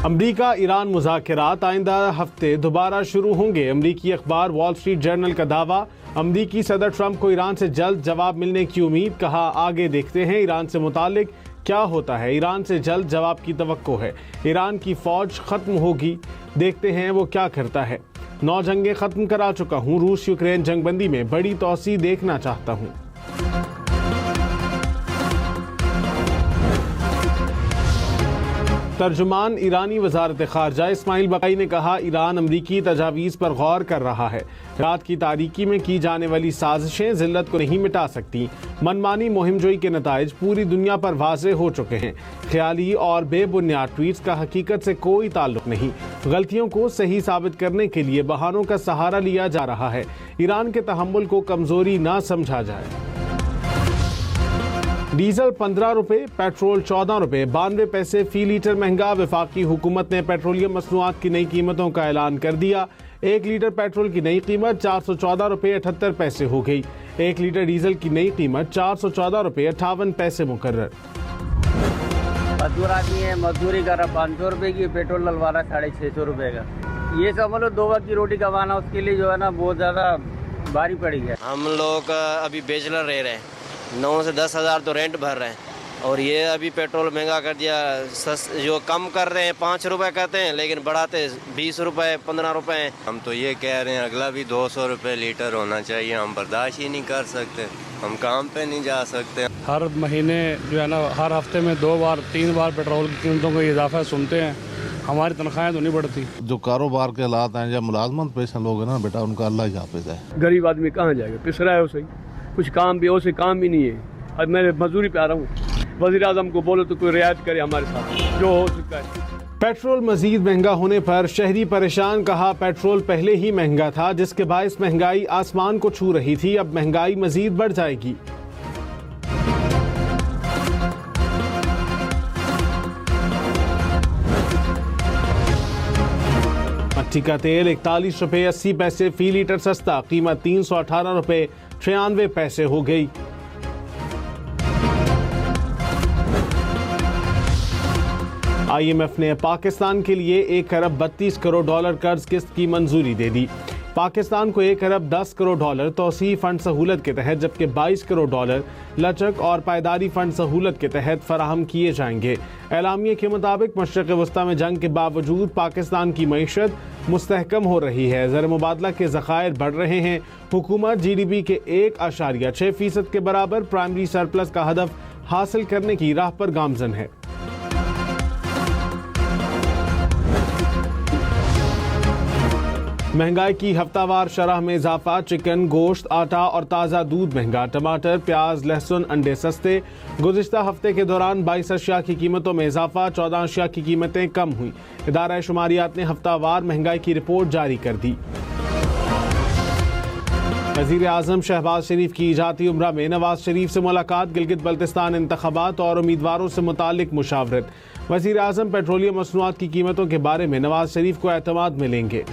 अमरीका Iran मुज़ाकरात आइंदा हफ्ते दोबारा शुरू होंगे। अमरीकी अखबार वॉल स्ट्रीट जर्नल का दावा। अमरीकी सदर ट्रंप को ईरान से जल्द जवाब मिलने की उम्मीद। कहा आगे देखते हैं ईरान से मुतालिक क्या होता है। ईरान से जल्द जवाब की तवक्को है। ईरान की फौज खत्म होगी, देखते हैं वो क्या करता है। 9 जंगें खत्म करा चुका हूँ। रूस यूक्रेन जंगबंदी में बड़ी तोसी देखना चाहता हूँ। तर्जुमान ईरानी वजारत खारजा इस्माइल बकाई ने कहा ईरान अमरीकी तजावीज़ पर गौर कर रहा है। रात की तारीकी में की जाने वाली साजिशें जिल्लत को नहीं मिटा सकती। मनमानी मुहिमजोई के नताइज पूरी दुनिया पर वाज़े हो चुके हैं। ख्याली और बेबुनियाद ट्वीट्स का हकीकत से कोई ताल्लुक नहीं। गलतियों को सही साबित करने के लिए बहानों का सहारा लिया जा रहा है। ईरान के तहम्मुल को कमजोरी ना समझा जाए। डीजल 15 रुपए, पेट्रोल 14 रुपए 92 पैसे फी लीटर महंगा। वफाकी हुकूमत ने पेट्रोलियम मसनूआत की नई कीमतों का ऐलान कर दिया। 1 लीटर पेट्रोल की नई कीमत 414 रुपए 78 पैसे हो गई। 1 लीटर डीजल की नई कीमत 414 रुपए 58 पैसे मुकर्रर। मजदूर आदमी है, मजदूरी कर रहा 500 रुपए की, पेट्रोल डलवा रहा 650 रुपए का। ये समझ लो 2 वक्त की रोटी कमाना उसके लिए जो है ना बहुत ज़्यादा भारी पड़ी है। हम लोग अभी बैचलर रह रहे हैं, 9 से 10 हज़ार तो रेंट भर रहे हैं और ये अभी पेट्रोल महंगा कर दिया। जो कम कर रहे हैं 5 रुपए कहते हैं लेकिन बढ़ाते 20 रुपए 15 रुपए। हम तो ये कह रहे हैं अगला भी 200 रुपए लीटर होना चाहिए। हम बर्दाश्त ही नहीं कर सकते, हम काम पे नहीं जा सकते। हर महीने जो है ना हर हफ्ते में 2 बार 3 बार पेट्रोल की कीमतों का इजाफा सुनते हैं। हमारी तनख्वाहें तो नहीं बढ़ती। जो कारोबार के हालात हैं या मुलाजमत पेशा लोग हैं ना बेटा, उनका अल्लाह ही हाफिज है। गरीब आदमी कहाँ जाएगा, पिस रहा है उसे, कुछ काम भी उसे काम भी नहीं है। अब मैं मजदूरी पे आ रहा हूँ। वज़ीर आज़म को बोलो तो कोई रियायत करे हमारे साथ जो हो सकता है। पेट्रोल मजीद महंगा होने पर शहरी परेशान। कहा पेट्रोल पहले ही महंगा था जिसके बायस महंगाई आसमान को छू रही थी, अब महंगाई मजीद बढ़ जाएगी। मट्टी का तेल 41 रुपए 80 पैसे फी लीटर सस्ता, कीमत 318 रुपए 96 पैसे हो गई। IMF ने पाकिस्तान के लिए 1 अरब 32 करोड़ डॉलर कर्ज किस्त की मंजूरी दे दी। पाकिस्तान को 1 अरब 10 करोड़ डॉलर तौसीई फंड सहूलत के तहत जबकि 22 करोड़ डॉलर लचक और पायदारी फंड सहूलत के तहत फराहम किए जाएंगे। एलामिया के मुताबिक मशरक़ वस्ता में जंग के बावजूद पाकिस्तान की मईशत मुस्तहकम हो रही है। ज़र मुबादला के ज़खायर बढ़ रहे हैं। हुकूमत GDP के 1.6% के बराबर प्राइमरी सरप्लस का हदफ हासिल करने की राह पर गामजन है। महंगाई की हफ्तावार शरह में इजाफा। चिकन, गोश्त, आटा और ताज़ा दूध महंगा। टमाटर, प्याज, लहसुन, अंडे सस्ते। गुज़िश्ता हफ्ते के दौरान 22 अशिया की कीमतों में इजाफा, 14 अशिया की कीमतें कम हुई। इदारा शुमारियात ने हफ्तावार महंगाई की रिपोर्ट जारी कर दी। वज़ीर आज़म शहबाज शरीफ की जाती उम्रा में नवाज शरीफ से मुलाकात। गिलगित बल्तिस्तान इंतखाबात और उम्मीदवारों से मुतालिक मुशावरत। वज़ीर आज़म पेट्रोलियम मसनूआत की कीमतों के बारे में नवाज शरीफ को एतमाद में लेंगे।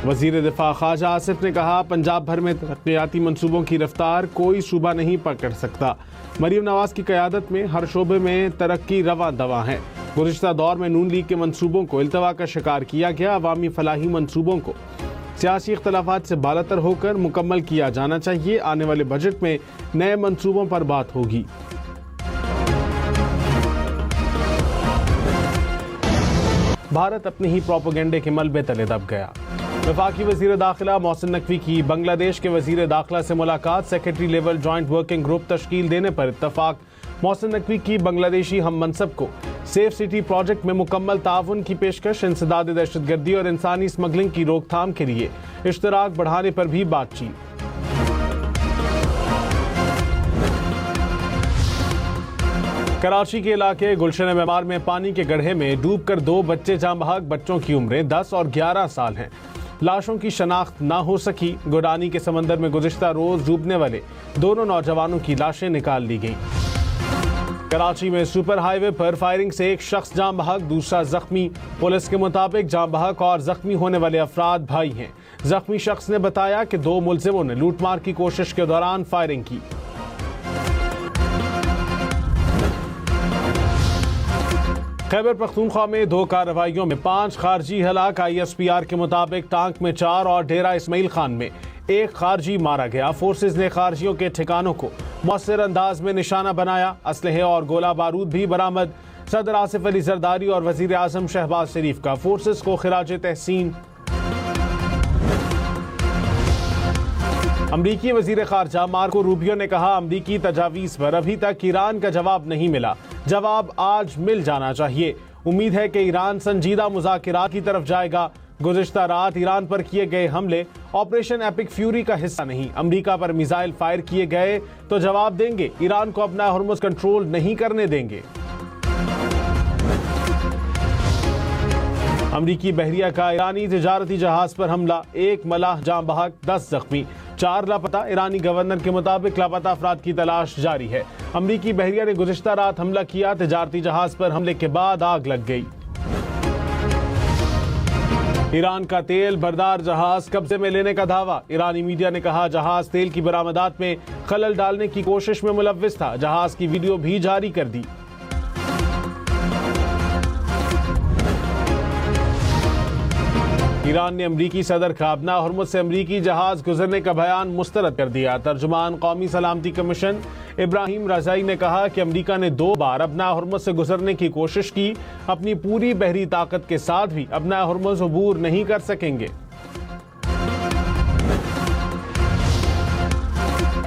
वज़ीर दिफा ख्वाजा आसिफ ने कहा पंजाब भर में तरक्याती मंसूबों की रफ्तार कोई सूबा नहीं पकड़ सकता। मरीम नवाज की क़यादत में हर शोबे में तरक्की रवा दवा है। गुज़िश्ता दौर में नून लीग के मंसूबों को इल्तवा का शिकार किया गया। अवामी फलाही मंसूबों को सियासी इख्तलाफात से बालातर होकर मुकम्मल किया जाना चाहिए। आने वाले बजट में नए मंसूबों पर बात होगी। भारत अपने ही प्रोपेगेंडे के मलबे तले दब गया। वफाकी वज़ीर दाखिला मोहसिन नकवी की बांग्लादेश के वज़ीर दाखिला से मुलाकात। Secretary level joint working group तश्कील देने पर इत्तफाक। मोहसिन नकवी की बांग्लादेशी हम मनसब को सेफ सिटी प्रोजेक्ट में मुकम्मल ताउन की पेशकश। इंसदाद दहशतगर्दी और इंसानी स्मगलिंग की रोकथाम के लिए इश्तराक बढ़ाने पर भी बातचीत। कराची के इलाके गुलशन मेमार में पानी के गड्ढे में डूबकर 2 बच्चे जाँ बहक। बच्चों की उम्रें 10 और 11 साल हैं। लाशों की शनाख्त ना हो सकी। गोडानी के समंदर में गुज़िश्ता रोज डूबने वाले दोनों नौजवानों की लाशें निकाल ली गईं। कराची में सुपर हाईवे पर फायरिंग से एक शख्स जाँ बहक, दूसरा जख्मी। पुलिस के मुताबिक जाँ बहक और जख्मी होने वाले अफराद भाई हैं। जख्मी शख्स ने बताया कि 2 मुलजिमों ने लूटमार की कोशिश के दौरान फायरिंग की। खैबर पख्तूनख्वा में 2 कार्रवाइयों में 5 खारजी हलाक। ISPR के मुताबिक टांक में 4 और डेरा इस्माइल खान में 1 खारजी मारा गया। फोर्सेज ने खारजियों के ठिकानों को मौसर अंदाज में निशाना बनाया। असलहे और गोला बारूद भी बरामद। सदर आसिफ अली जरदारी और वजीर आजम शहबाज शरीफ का फोर्सेज को खिराज तहसीन। अमरीकी वजीर खारजा मार्को रूबियो ने कहा, अमरीकी तजावीज़ पर अभी तक ईरान का जवाब नहीं मिला। जवाब आज मिल जाना चाहिए। उम्मीद है कि ईरान संजीदा मुज़ाकिरात की तरफ जाएगा। गुज़िश्ता रात ईरान पर किए गए हमले ऑपरेशन एपिक फ्यूरी का हिस्सा नहीं। अमरीका पर मिसाइल फायर किए गए तो जवाब देंगे। ईरान को अपना हुर्मुज़ कंट्रोल नहीं करने देंगे। अमरीकी बहरिया का ईरानी तिजारती जहाज पर हमला, 1 मलाह जाँ बहक, 10 जख्मी, 4 लापता। ईरानी गवर्नर के मुताबिक लापता अफराद की तलाश जारी है। अमरीकी बहरिया ने गुज़िश्ता रात हमला किया। तिजारती जहाज पर हमले के बाद आग लग गई। ईरान का तेल बरदार जहाज कब्जे में लेने का दावा। ईरानी मीडिया ने कहा, जहाज तेल की बरामदात में खलल डालने की कोशिश में मुलव्विस था। जहाज की वीडियो भी जारी कर दी। ईरान ने अमरीकी सदर का अपना हुर्मुज़ से अमरीकी जहाज गुजरने का बयान मुस्तरद कर दिया। तर्जुमान कौमी सलामती कमीशन इब्राहिम रजाई ने कहा कि अमरीका ने 2 बार अपना हुर्मुज़ से गुजरने की कोशिश की। अपनी पूरी बहरी ताकत के साथ भी अपना हुर्मुज़ अबूर नहीं कर सकेंगे।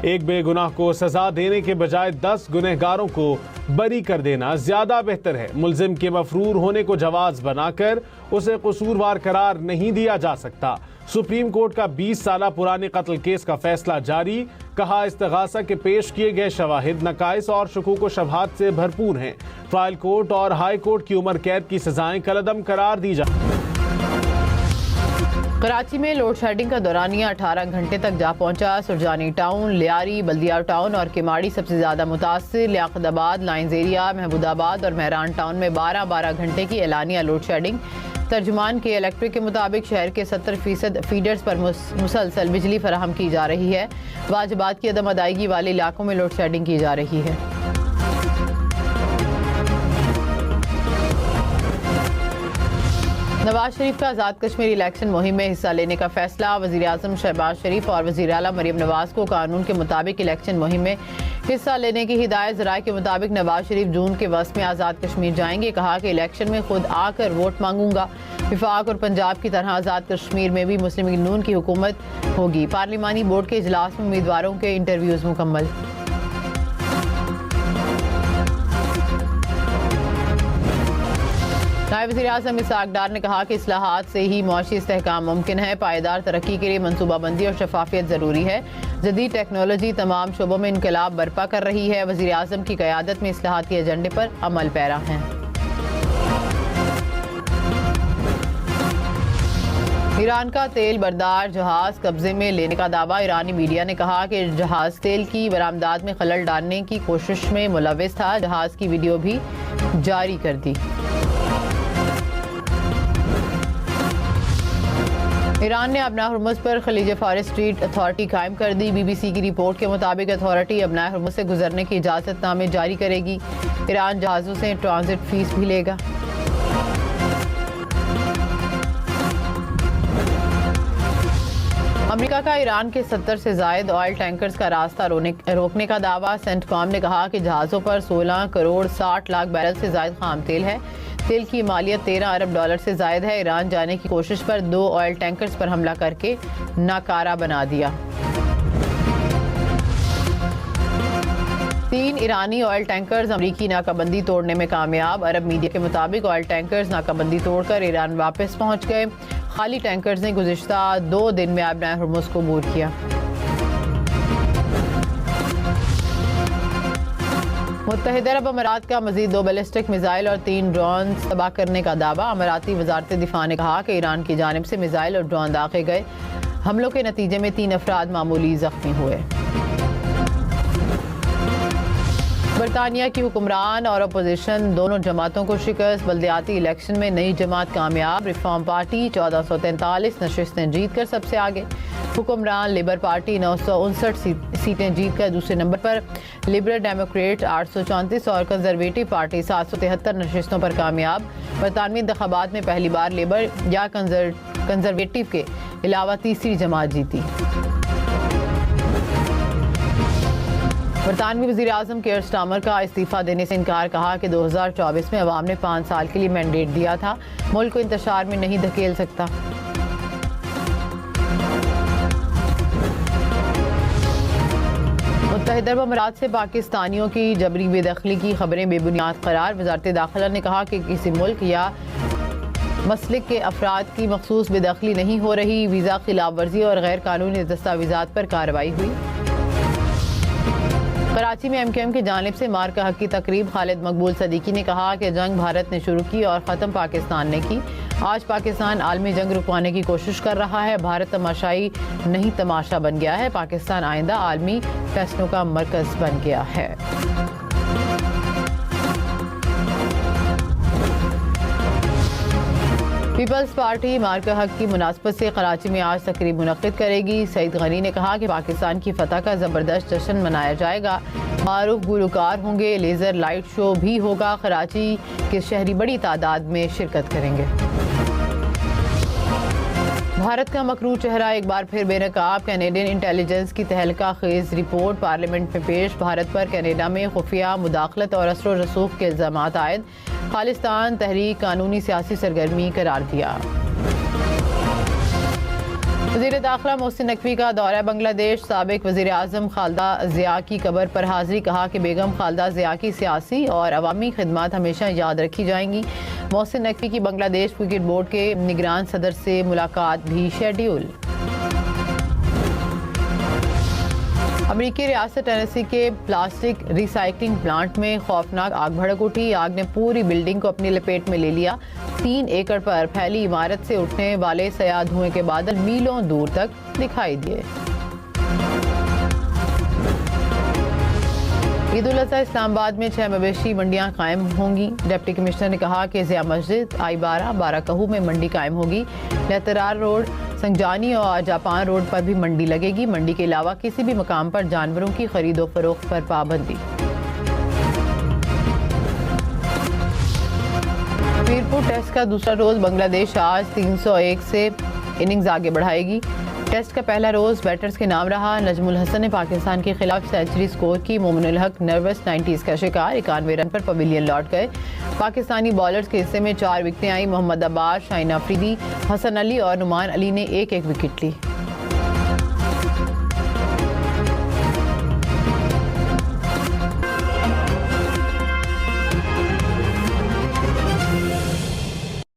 एक बेगुनाह को सजा देने के बजाय 10 गुनहगारों को बरी कर देना ज्यादा बेहतर है। मुलजिम के मफरूर होने को जवाज बनाकर उसे कसूरवार करार नहीं दिया जा सकता। सुप्रीम कोर्ट का 20 साल पुराने कत्ल केस का फैसला जारी। कहा, इस्तिगासा के पेश किए गए शवाहिद नकाइस और शकूक व शुबहात से भरपूर हैं। ट्रायल कोर्ट और हाई कोर्ट की उम्र कैद की सजाएं कलअदम करार दी जा। कराची में लोड शेडिंग का दौरानिया 18 घंटे तक जा पहुंचा। सुरजानी टाउन, लियारी, बल्दिया टाउन और किमाड़ी सबसे ज्यादा मुतासिर। लियाकताबाद, लाइंस एरिया, महमूदाबाद और मेहरान टाउन में 12-12 घंटे की एलानिया लोड शेडिंग। तर्जुमान के इलेक्ट्रिक के मुताबिक शहर के 70% फीडर्स पर मुसलसल बिजली फराहम की जा रही है। वाजिबात की अदम अदायगी वाले इलाकों में लोड शेडिंग की जा रही है। नवाज शरीफ का आज़ाद कश्मीर इलेक्शन मुहिम में हिस्सा लेने का फैसला। वज़ीर आज़म शहबाज शरीफ और वज़ीर आला मरीम नवाज को कानून के मुताबिक इलेक्शन मुहिम में हिस्सा लेने की हिदायत। ज़राए के मुताबिक नवाज शरीफ जून के वस्त में आज़ाद कश्मीर जाएंगे। कहा कि इलेक्शन में खुद आकर वोट मांगूंगा। विफाक और पंजाब की तरह आज़ाद कश्मीर में भी मुस्लिम लीग नून की हुकूमत होगी। पार्लिमानी बोर्ड के इजलास में उम्मीदवारों के इंटरव्यूज मुकम्मल। नायब वज़ीर आज़म इसहाक डार ने कहा कि इस्लाहात से ही मुआशी इस्तेहकाम मुमकिन है। पायदार तरक्की के लिए मनसूबाबंदी और शफाफियत ज़रूरी है। जदीद टेक्नोलॉजी तमाम शोबों में इनकलाब बर्पा कर रही है। वज़ीर आज़म की क़यादत में इस्लाहाती एजेंडे पर अमल पैरा हैं। ईरान का तेल बरदार जहाज कब्जे में लेने का दावा। ईरानी मीडिया ने कहा कि जहाज तेल की बरामदात में खलल डालने की कोशिश में मुलव्विस था। जहाज की वीडियो भी जारी कर दी। ईरान ने अपना हुर्मुज़ पर खलीज फारिस स्ट्रीट अथॉरिटी कायम कर दी। BBC की रिपोर्ट के मुताबिक अथॉरिटी अपना हुर्मुज़ से गुजरने की इजाज़तनामे जारी करेगी। ईरान जहाज़ों से ट्रांजिट फीस भी लेगा। अमेरिका का ईरान के 70 से ज़ायद ऑयल टैंकर्स का रास्ता रोकने का दावा। सेंटकॉम ने कहा कि जहाज़ों पर 16 करोड़ 60 लाख बैरल से ज़ायद खाम तेल है। तेल की मालियत $13 अरब से ज़ायद है। ईरान जाने की कोशिश पर 2 ऑयल टैंकर्स पर हमला करके नाकारा बना दिया। 3 ईरानी ऑयल टैंकर्स अमरीकी नाकाबंदी तोड़ने में कामयाब। अरब मीडिया के मुताबिक ऑयल टैंकर्स नाकाबंदी तोड़कर ईरान वापस पहुंच गए। खाली टैंकर्स ने गुज़िश्ता 2 दिन में अपना हुर्मुज़ को अबूर किया। मुत्तहिदा अरब अमारात का मज़ीद 2 बैलिस्टिक मिसाइल और 3 ड्रोन तबाह करने का दावा। अमाराती वज़ारत दिफा ने कहा कि ईरान की जानिब से मिसाइल और ड्रोन दागे गए। हमलों के नतीजे में 3 अफराद मामूली जख्मी हुए। बरतानिया की हुक्मरान और अपोजिशन दोनों जमातों को शिकस्त। बल्दियाती इलेक्शन में नई जमात कामयाब। रिफॉर्म पार्टी 1443 नशिस्तें जीतकर सबसे आगे। हुक्मरान लिबर पार्टी 959 सीटें जीतकर दूसरे नंबर पर। लिबरल डेमोक्रेट 834 और कंजर्वेटिव पार्टी 773 नशिस्तों पर कामयाब। बरतानवी इंतखाबात में पहली बार लिबर या कंजर्वेटिव के अलावा तीसरी जमात जीती। बरतानवी वज़ीर आज़म केयर स्टामर का इस्तीफ़ा देने से इनकार। कहा कि 2024 में अवाम ने 5 साल के लिए मैंडेट दिया था, मुल्क को इंतशार में नहीं धकेल सकता। मुत्तहिदा अरब अमीरात से पाकिस्तानियों की जबरी बेदखली की खबरें बेबुनियाद करार। वज़ारत दाखिला ने कहा कि किसी मुल्क या मसलिक के अफराद की मखसूस बेदखली नहीं हो रही। वीज़ा खिलाफ वर्जी और गैर कानूनी दस्तावेज़ात पर कार्रवाई हुई। कराची में MKM की जानिब से मार का हक की तकरीब। खालिद मकबूल सदीकी ने कहा कि जंग भारत ने शुरू की और ख़त्म पाकिस्तान ने की। आज पाकिस्तान आलमी जंग रुकवाने की कोशिश कर रहा है। भारत तमाशाई नहीं तमाशा बन गया है। पाकिस्तान आइंदा आलमी फैसलों का मरकज बन गया है। पीपल्स पार्टी मार्का हक की मुनासबत से कराची में आज तकरीब मुनक्किद करेगी। सईद गनी ने कहा कि पाकिस्तान की फतह का ज़बरदस्त जश्न मनाया जाएगा। मारूफ गुलकार होंगे, लेज़र लाइट शो भी होगा। कराची के शहरी बड़ी तादाद में शिरकत करेंगे। भारत का मकरू चेहरा एक बार फिर बेनकाब। कैनेडियन इंटेलिजेंस की तहलका खेज रिपोर्ट पार्लियामेंट में पेश। भारत पर कनाडा में खुफिया मुदाखलत और असर व रसूख के इल्ज़ामात आयद। खालिस्तान तहरीक कानूनी सियासी सरगर्मी करार दिया। वज़ीर दाखिला मोहसिन नकवी का दौरा बांग्लादेश। साबिक वज़ीर आज़म खालदा ज़िया की कब्र पर हाज़री। कहा कि बेगम खालदा ज़िया की सियासी और अवामी खिदमत हमेशा याद रखी जाएंगी। मोहसिन नकवी की बांग्लादेश क्रिकेट बोर्ड के निगरान सदर से मुलाकात भी शेड्यूल। अमेरिकी रियासत टेनेसी के प्लास्टिक रिसाइकलिंग प्लांट में खौफनाक आग भड़क उठी। आग ने पूरी बिल्डिंग को अपनी लपेट में ले लिया। 3 एकड़ पर फैली इमारत से उठने वाले सयाह धुएं के बादल मीलों दूर तक दिखाई दिए। ईद उल अज़हा इस्लामाबाद में 6 मवेशी मंडियां कायम होंगी। डिप्टी कमिश्नर ने कहा कि ज़िया मस्जिद, I-12, बाराकहू में मंडी कायम होगी। लेतरार रोड, संगजानी और जापान रोड पर भी मंडी लगेगी। मंडी के अलावा किसी भी मकाम पर जानवरों की खरीदो फरोख्त पर पाबंदी। मीरपुर टेस्ट का दूसरा रोज बांग्लादेश आज 301 से इनिंग्स आगे बढ़ाएगी। टेस्ट का पहला रोज बैटर्स के नाम रहा। नजमुल हसन ने पाकिस्तान के खिलाफ सेंचुरी स्कोर की। मोमिनुल हक नर्वस 90s का शिकार। 91 रन पर पवेलियन लौट गए। पाकिस्तानी बॉलर्स के हिस्से में 4 विकेटें आई। मोहम्मद अब्बास, शाहीन अफरीदी, हसन अली और नुमान अली ने एक-एक विकेट ली।